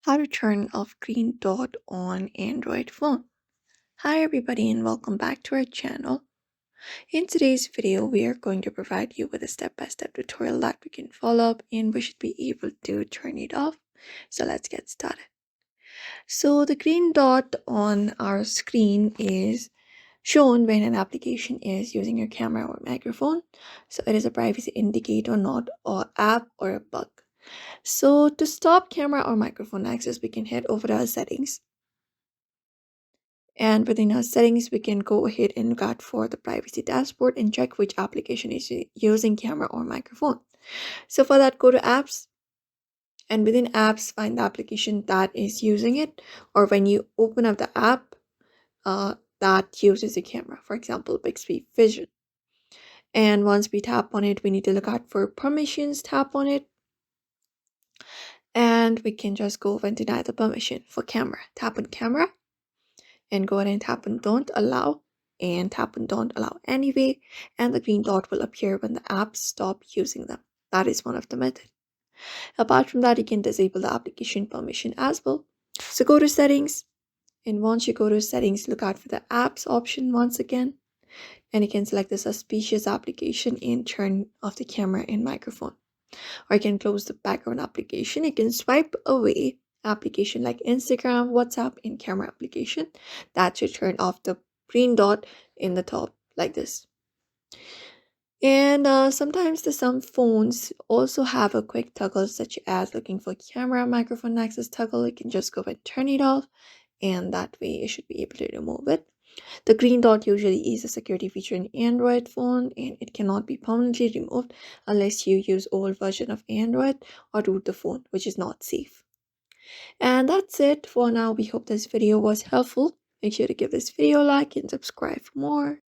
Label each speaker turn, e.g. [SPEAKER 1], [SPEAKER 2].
[SPEAKER 1] How to turn off green dot on Android phone. Hi everybody and welcome back to our channel. In today's video, we are going to provide you with a step-by-step tutorial that we can follow up and we should be able to turn it off. So let's get started. So the green dot on our screen is shown when an application is using your camera or microphone. So it is a privacy indicator, not an app or a bug. So to stop camera or microphone access, we can head over to our settings. And within our settings, we can go ahead and look out for the privacy dashboard and check which application is using camera or microphone. So for that, go to apps, and within apps, find the application that is using it, or when you open up the app that uses the camera, for example, Bixby Vision. And once we tap on it, we need to look out for permissions, tap on it, and we can just go and deny the permission for camera. Tap on camera and go ahead and tap on don't allow and tap on don't allow anyway, and the green dot will appear when the apps stop using them. That is one of the methods. Apart from that, you can disable the application permission as well. So go to settings, and once you go to settings, look out for the apps option once again, and you can select the suspicious application and turn off the camera and microphone. Or you can close the background application. You can swipe away application like Instagram, WhatsApp, and camera application. That should turn off the green dot in the top like this. And sometimes some phones also have a quick toggle such as looking for camera microphone access toggle. You can just go and turn it off, and that way you should be able to remove it. The green dot usually is a security feature in Android phone, and it cannot be permanently removed unless you use old version of Android or root the phone, which is not safe. And that's it for now. We hope this video was helpful. Make sure to give this video a like and subscribe for more.